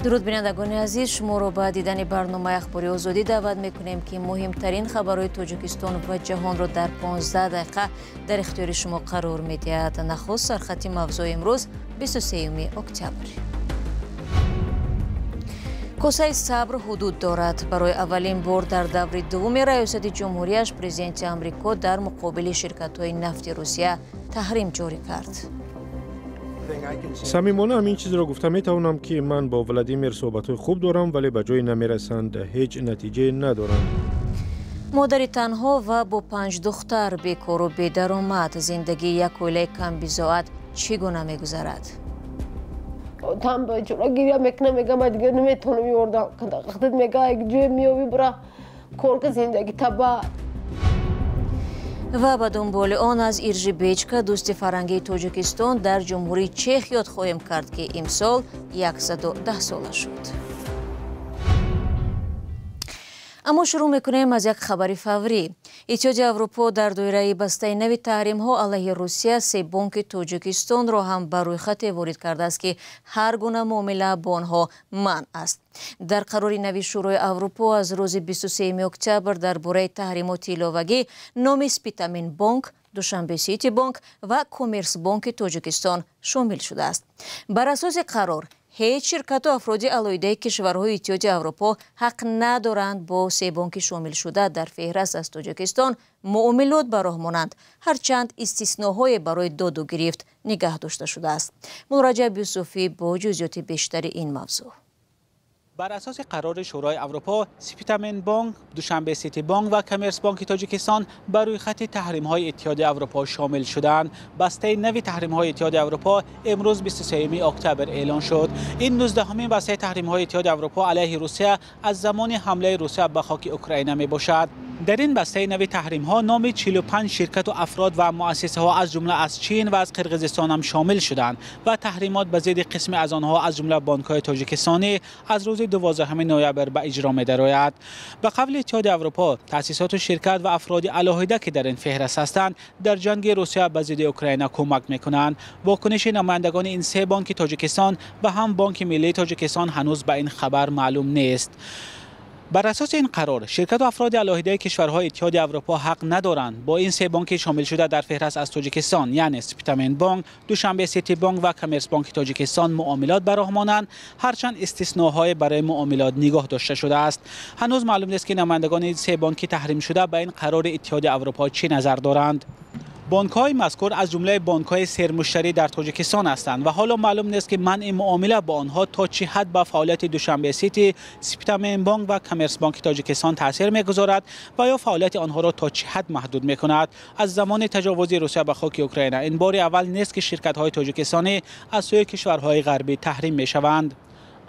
درود بینندگان عزیز، شما را به دیدن برنامه اخباری آزادی دعوت میکنیم که مهمترین خبرهای تاجیکستان و جهان را در 15 دقیقه در اختیار شما قرار میدهد. نخست سرخط موضوع امروز 23 اکتبر. کوسه صبر حدود دارد. برای اولین بار در دور دوم ریاست جمهوریش پرزیدنت آمریکا در مقابل شرکت‌های نفت روسیه تحریم جاری کرد. صمیمانه همین چیز را گفتم، میتوانم که من با ولادیمیر صحبت‌های خوب دارم ولی به جای نمیرسند، هیچ نتیجه ندارند. مادری تنها و با 5 دختر بیکار و بی‌درآمد زندگی یک اویله کم بضاعت چگونه می‌گذرد؟ تام به چرا گریه میکنم، میگم من دیگه نمیتونم یوردم. وقتی میگه یک جای میوی برا کار زندگی تباه. و به دنبال آن از ایرژی بیچکا دوست فرهنگی تاجیکستان در جمهوری چخ یاد خواهیم کرد که امسال 110 ساله شد. اما شروع میکنیم از یک خبر فوری. اتحادیه اروپا در دایره بسته نوی تحریم ها علیه روسیه 3 بانک تاجیکستان را هم بر روی خط وارد کرده است که هر گونه معامله با آنها منع است. در قرار نوی شورای اروپا از روز 23 اکتبر درباره تحریمات ایلاوگی نام سپیتامین بانک، دوشنبه سیتی بانک و کامرس بانک تاجیکستان شامل شده است. بر اساس قرار هیچ شرکت و افرادی علایده کشورهای اتحادیه اروپا حق ندارند با 3 بانک شامل شده در فهرست از تاجیکستان معاملات به راه مانند، هرچند استثناهای برای داد و گرفت نگه داشته شده است. مراجعه یوسفی با جزئیات بیشتر این موضوع. بر اساس قرار شورای اروپا، سپیتامین بانک، دوشنبه سیتی بانک و کامرس بانک تاجیکستان بر روی خط تحریم‌های اتحادیه اروپا شامل شدند. بسته نوی تحریم‌های اتحادیه اروپا امروز 23 اکتبر اعلان شد. این 19مین بسته تحریم‌های اتحادیه اروپا علیه روسیه از زمان حمله روسیه به خاک اوکراین میباشد. در این بسته نوی تحریم‌ها نام 45 شرکت و افراد و مؤسسه‌ها از جمله از چین و از قرقیزستان هم شامل شدند و تحریمات به ضد قسم از آنها از جمله بانک‌های تاجیکستانی از روز 12 نوامبر به اجرا می‌دراید. به قول اتحادیه اروپا، تأسیسات و شرکت و افراد علاهیده که در این فهرست هستند در جنگ روسیه به ضد اوکراین کمک می‌کنند. واکنش نمایندگان این 3 بانک تاجیکستان و هم بانک ملی تاجیکستان هنوز به این خبر معلوم نیست. بر اساس این قرار، شرکت و افراد علاهیده کشورهای اتحادیه اروپا حق ندارند با این 3 بانک شامل شده در فهرست از تاجیکستان، یعنی سپیتامین بانک، دوشنبه سیتی بانک و کامرس بانک تاجیکستان معاملات به راه مانند، هرچند استثناهای برای معاملات نگاه داشته شده است. هنوز معلوم نیست که نمایندگان این 3 بانک تحریم شده به این قرار اتحادیه اروپا چه نظر دارند. بانک‌های مذکور از جمله بانک‌های سرمشتری در تاجیکستان هستند و حالا معلوم نیست که منع معامله با آنها تا چه حد به فعالیت دوشنبه سیتی، سپیتامین بانک و کامرس بانک تاجیکستان تاثیر می‌گذارد و یا فعالیت آنها را تا چه حد محدود می‌کند. از زمان تجاوز روسیه به خاک اوکراین این بار اول نیست که شرکت‌های تاجیکستانی از سوی کشورهای غربی تحریم می‌شوند.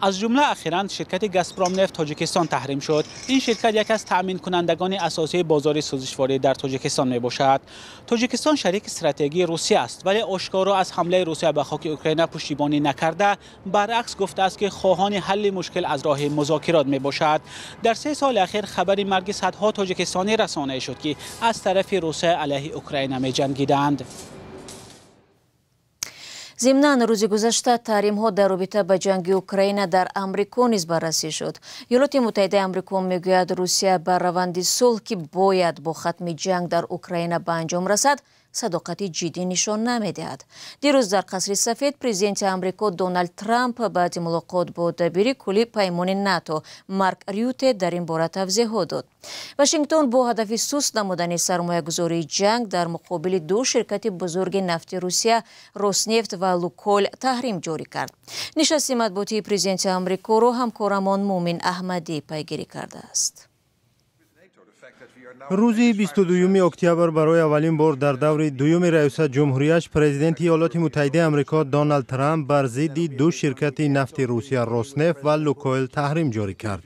از جمله اخیراً شرکت گازپروم نفت تاجیکستان تحریم شد. این شرکت یکی از تأمین کنندگان اساسی بازار سوزشواری در تاجیکستان می باشد. تاجیکستان شریک استراتژی روسیه است ولی آشکارا از حمله روسیه به خاک اوکراین پشتیبانی نکرده، برعکس گفته است که خواهان حل مشکل از راه مذاکرات می باشد. در 3 سال اخیر خبری مرگ صدها تاجیکستانی رسانه شد که از طرف روسیه علیه اوکراین می جنگیدند. ضمناً روز گذشته تحریم‌ها در رابطه با جنگ اوکراین در آمریکا نیز بررسی شد. ایالات متحده آمریکا میگوید روسیه بر روند صلح که باید با ختم جنگ در اوکراین به انجام رسد صداقت جدی نشان نمیدهد. دیروز در قصر سفید پرزیدنت آمریکا دونالد ترامپ بعد ملاقات با دبیر کلی پیمان ناتو مارک ریوته در این باره توضیحات داد. واشنگتن با هدف سوست نمودن سرمایه‌گذاری جنگ در مقابل 2 شرکت بزرگ نفت روسیه، روسنفت و لوکویل تحریم جاری کرد. نشست مطبوعاتی پرزیدنت آمریکا را همکارمان مومن احمدی پیگیری کرده است. روز 22 اکتبر برای اولین بار در دور دوم ریاست جمهوریش پرزیدنت ایالات متحده آمریکا دونالد ترامپ بر ضد 2 شرکت نفت روسیه روسنفت و لوکویل تحریم جاری کرد.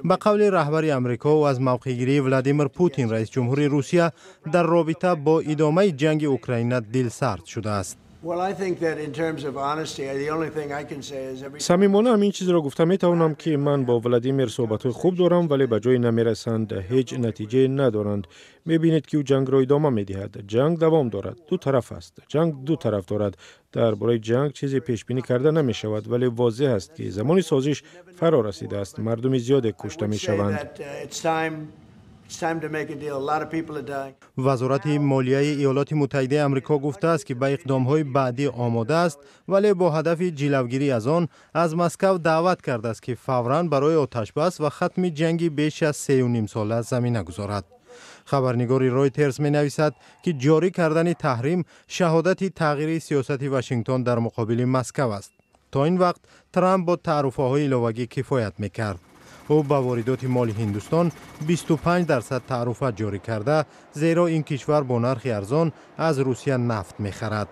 به قول رهبر آمریکا و از موقعگیری ولادیمیر پوتین رئیس جمهور روسیه در رابطه با ادامه جنگ اوکراین دلسرد شده است. صمیمانه همین چیز را گفتم. میتوانم که من با ولادیمیر صحبت‌های خوب دارم ولی به جای نمیرسند، هیچ نتیجه ندارند. میبینید که او جنگ را ادامه میدهد. جنگ دوام دارد، دو طرف است. جنگ دو طرف دارد. درباره جنگ چیزی پیش بینی کرده نمی شود ولی واضح است که زمان سازش فرا رسیده است. مردم زیاد کشته می شوند. وزارت مالیه ایالات متحده آمریکا گفته است که به اقدام‌های بعدی آماده است ولی با هدف جلوگیری از آن از مسکو دعوت کرده است که فوراً برای آتشبس و ختم جنگی بیش از 3.5 ساله زمینه گذارد. خبرنگار رویترز می نویسد که جاری کردن تحریم شهادت تغییر سیاست واشنگتن در مقابل مسکو است. تا این وقت ترامپ با تعرفه‌های علاوه‌ای کفایت می‌کرد. او با واردات مال هندوستان 25% تعرفه جاری کرده، زیرا این کشور با نرخ ارزان از روسیه نفت می‌خرد.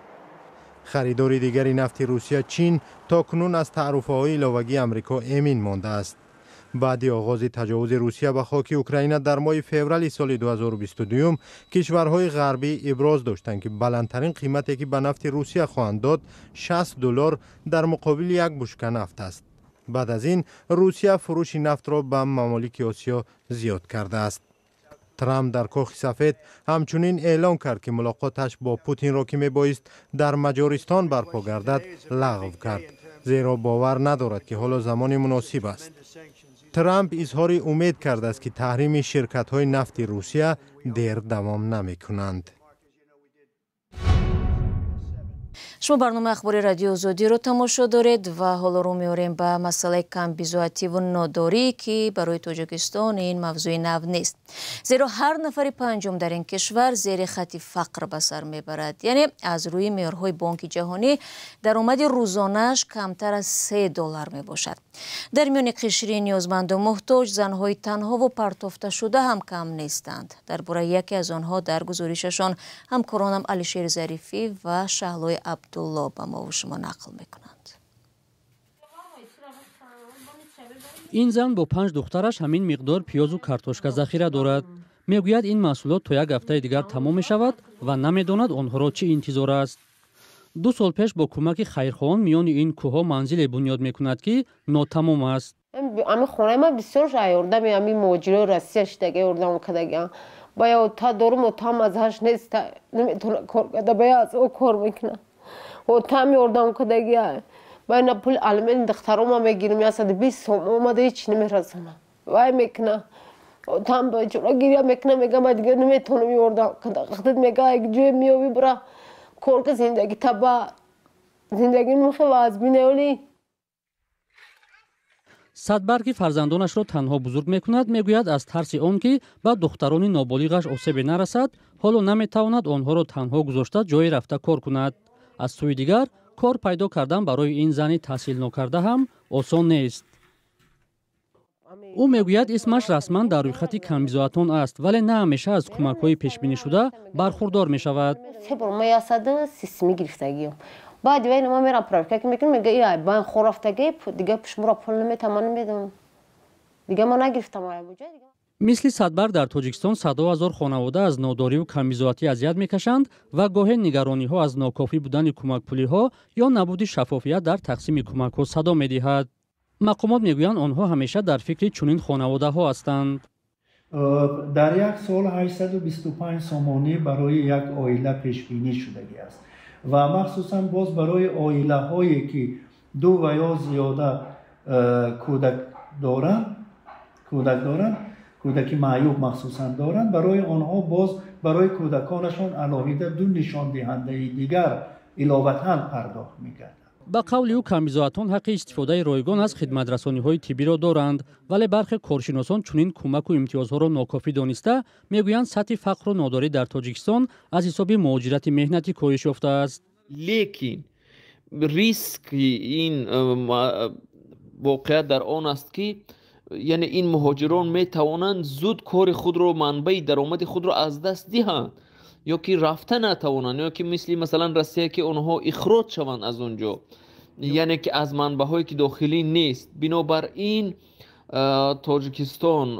خریدار دیگری نفت روسیه، چین، تاکنون از تعرفه‌های علاوه‌ای آمریکا امین مانده است. بعد آغاز تجاوز روسیه به خاک اوکراین در ماه فوریه سال 2022 کشورهای غربی ابراز داشتند که بلندترین قیمتی که به نفت روسیه خواهند داد $60 در مقابل یک بشکه نفت است. بعد از این روسیه فروش نفت را به ممالک آسیا زیاد کرده است. ترامپ در کاخ سفید همچنین اعلام کرد که ملاقاتش با پوتین را که میبایست در مجارستان برپا گردد لغو کرد، زیرا باور ندارد که حالا زمان مناسب است. ترامپ اظهار امید کرده است که تحریم شرکت‌های نفت روسیه دیر دوام نمی‌کنند. شما برنامه اخبار رادیو آزادی رو تماشا دارید و حالا رو می‌آوریم به مسئله کم بی‌ضابطگی و ناداری که برای تاجیکستان این موضوع نو نیست، زیرا هر نفر پنجم در این کشور زیر خط فقر به سر میبرد. یعنی از روی معیارهای بانک جهانی درآمد روزانه‌اش کمتر از $3 می باشد. در میان قشری نیازمند و محتاج زنهای تنها و پرتافته شده هم کم نیستند. درباره یکی از آنها در گزارششان همکارانم علیشیر ظریفی و شهلای عبدالله به ما و شما نقل میکنند. این زن با 5 دخترش همین مقدار پیاز و کارتوشکا ذخیره دارد. میگوید این محصولات تا یک هفته دیگر تمام می شود و نمیداند آنها را چه انتظار است. 2 سال پیش با کمک خیرخواهان میان این کوه منزل بنیاد میکند که ناتمام است. امی خونه ما بسیار شایردم، امی موجود رسیش دیگه اردام کدگی. باید تا دورم و تام ازش نیست، نمیتونه کار کنه، باید او کار میکنه. و تامی اردام کدگی. باید پول علمین دخترم ما میگیرم، یا 120 سوم اومده هیچ نمیرسونه. وای میکنه. و تام باید چرا گیریا میکنه، میگم باید دیگه نمیتونم اردام کنه. وقتی میگه یک جوی میوی برا کار که زندگی تبا زندگی مخه واز بینولی. صدبرگی فرزندانش را تنها بزرگ میکند. میگوید از ترس آن که به دختران نابالغش آسیبی نرسد حالا نمیتواند آنها را تنها گذاشته جای رفته کار کند. از سوی دیگر کار پیدا کردن برای این زنی تحصیل نکرده هم آسان نیست. او میگوید اسمش رسما در روی خط کمبیزاتون است ولی نه همیشه از کمک‌های پیش بینی شده برخوردار میشود. ما 130 گرفتگی بعد وین ما میرم پراکتیک میکنم، میگه ای با خرافتگی دیگه شما پول نمیتونم میدم دیگه ما نگرفتم. مثل صدبر در تاجیکستان 100,000 خانواده از ناداری و کمبیزاتی اذیت میکشند و گاهی نگرانی ها از ناکافی بودن کمک پولی ها یا نبود شفافیت در تقسیم کمک ها صدا میدهد. مقامات میگویند آنها همیشه در فکر چنین خانواده ها هستند. در یک سال 825 سامانه برای یک عائله پیش بینی شده است و مخصوصا باز برای عائله هایی که 2 و یا زیاده کودک معیوب مخصوصا دارند، برای آنها باز برای کودکانشان علاوه 2 نشان دهنده دیگر علاوتاً پرداخت می‌گردند. با قول او کمبیزاتون حق استفاده رایگان از خدمت رسانی‌های طبی را دارند ولی برخی کارشناسان چنین کمک و امتیازها را ناکافی دانسته میگویند سطح فقر و ناداری در تاجیکستان از حساب مهاجرت مهنتی کاهش یافته است. لیکن ریسک این واقعیت در آن است که یعنی این مهاجران می توانند زود کار خود را منبع درآمد خود را از دست دهند یا که رفته نتوانند یا که مثلا روسیه که آنها اخراج شوند از اونجا، یعنی که از منبع‌هایی که داخلی نیست. بنابراین تاجیکستان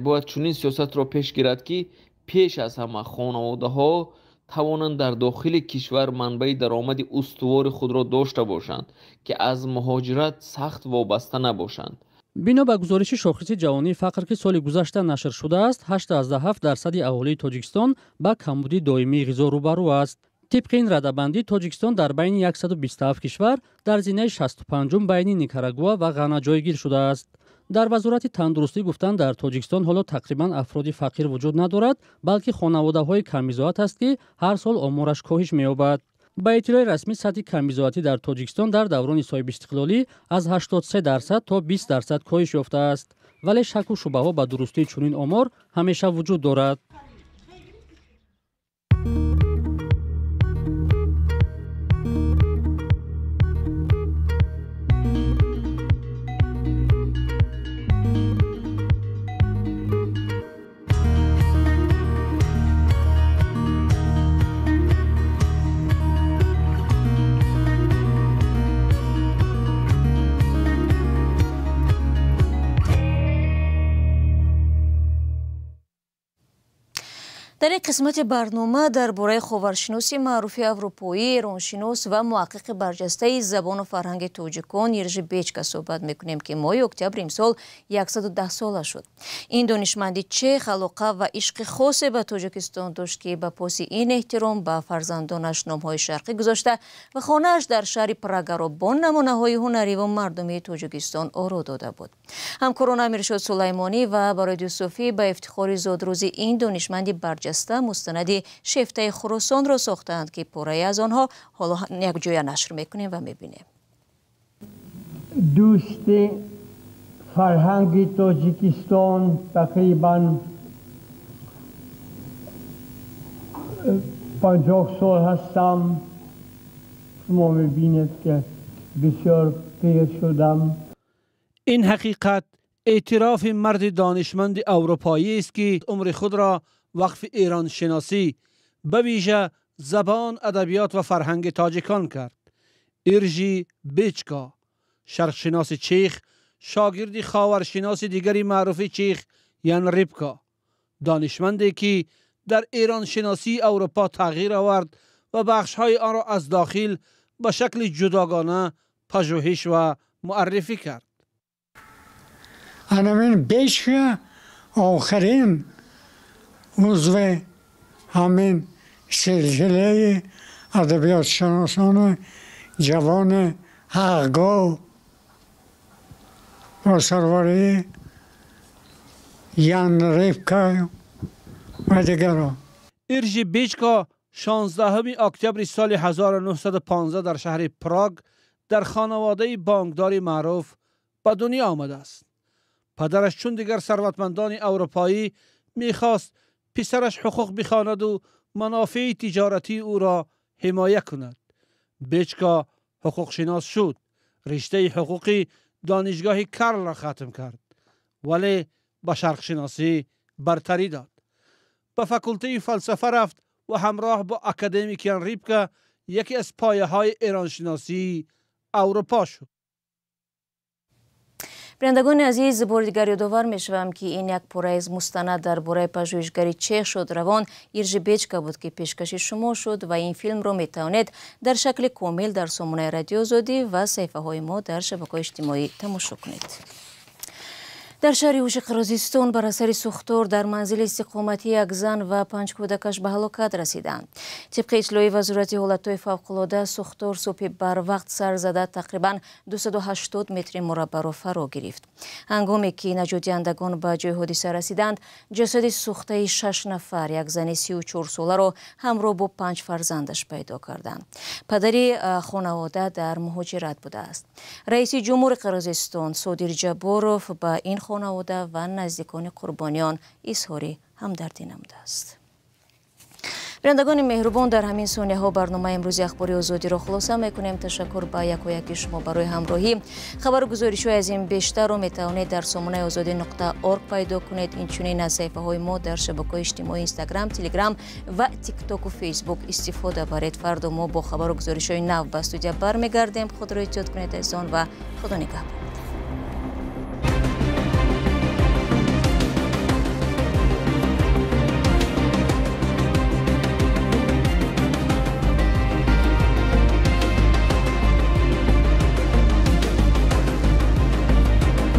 باید چنین سیاست را پیش گیرد که پیش از همه خانواده ها توانند در داخل کشور منبع درآمد استوار خود را داشته باشند که از مهاجرت سخت وابسته نباشند. бино ба гузориши шохиси ҷавонии фақр ки соли гузашта нашр шудааст, 87% аҳолии тоҷикистон ба камбудии доимии ғизо рӯбарӯ аст. тибқи ин радабандӣ тоҷикистон дар байни 127 кишвар дар зинаи 65-ум байни никарагуа ва ғана ҷойгир шудааст. дар вазорати тандурустӣ гуфтанд дар тоҷикистон ҳоло тақрибан афроди фақир вуҷуд надорад, балки хонаводаҳои камизоат аст ки ҳар сол омораш коҳиш меёбад. ба иттилои расмӣ сатҳи камизоатӣ дар тоҷикистон дар даврони соҳибистиқлолӣ аз 83% то 20% коҳиш ёфтааст. вале шакку шубҳаҳо ба дурустии чунин омор ҳамеша вуҷуд дорад. дар ин қисмати барнома дар бораи ховаршиноси маъруфи аврупоӣ, эроншинос ва муҳаққиқи барҷастаи забону фарҳанги тоҷикон Иржи Бечка суҳбат мекунем ки моҳи октябри имсол 110 сола шуд. ин донишманди чех алоқа ва ишқи хосе ба Тоҷикистон дошт ки ба поси ин эҳтиром ба фарзандонаш номҳои шарқӣ гузошта ва хонааш дар шаҳри Прагаро бо намунаҳои ҳунариву мардумии Тоҷикистон оро дода буд. ҳамкорон Амиршод Сулаймонӣ ва Бароид Юсуфӣ ба ифтихори зодрӯзи ин донишманди барҷаста мустанади шефтаи Хуросонро сохтанд ки пораи аз онҳо ҳоло якҷоя нашр мекунем ва мебинем. دوست فرهنگ تاجیکستان تقریبا 50 سال هستم. شما میبینید که بسیار پیر شدم. این حقیقت اعتراف مرد دانشمند اروپایی است که عمر خود را وقف ایران شناسی به ویژه زبان، ادبیات و فرهنگ تاجیکان کرد. ایرژی بیچکا، شرقشناس چیخ، شاگرد خاورشناس دیگری معروف چیخ یان ریبکا، دانشمندی که در ایران شناسی اروپا تغییر آورد و بخش‌های آن را از داخل به شکل جداگانه پژوهش و معرفی کرد. همین بیچکا آخرین عضو همین سلسله ادبیات شناسان جوان حق‌گاه با سروری یان ریبکا و دیگران. ایرژی بیچکا 16 اکتبر سال 1915 در شهر پراگ در خانواده بانکداری معروف به دنیا آمده است. پدرش چون دیگر ثروتمندان اروپایی میخواست پسرش حقوق بخواند و منافع تجارتی او را حمایه کند. بیچکا حقوق شناس شد. رشته حقوقی دانشگاه کرل را ختم کرد ولی به شرق شناسی برتری داد. به فاکولته فلسفه رفت و همراه با اکادمیکیان ریبکا یکی از پایه های ایران شناسی اروپا شد. بینندگان عزیز، بار دیگر یادآور میشوم که این یک پاره از مستند درباره پژوهشگری چیخ شد روان ایرژی بیچکا بود که پیشکشی شما شد و این فیلم رو میتوانید در شکل کامل در سامانه رادیو آزادی و صفحه های ما در شبکه‌های اجتماعی تماشا کنید. در شهر اوش قرازستان بر اثر سوختور در منزل استقامتی یک زن و 5 کودکش به هلاکت رسیدند. طبق اطلاع وزارت حالتهای فوق‌العاده سوختور صبح بر وقت سر زده تقریبا 280 متر مربع را فرا گرفت. هنگامی که نجات دهندگان به جای حادثه رسیدند، جسد سوخته 6 نفر، یک زن 34 ساله را همراه با 5 فرزندش پیدا کردند. پدری خانواده در مهاجرت بوده است. رئیس جمهور قرازستان صادر جباروف با این خانواده و نزدیکان قربانیان اظهار همدردی نموده است. بینندگان مهربان، در همین ثانیه ها برنامه امروزی اخباری آزادی را خلاصه میکنیم. تشکر به یکی شما برای همراهی. خبر و گزارش های از این بیشتر را میتوانید در سامانه azadi.org پیدا کنید. اینچنین از صفحه های ما در شبکه‌های اجتماعی اینستاگرام، تلگرام و تیک تاک و فیسبوک استفاده برید. فردا ما با خبر و گزارش های نو به استودیو برمیگردیم. خود را احتیاط کنید از آن و خدا نگهدار.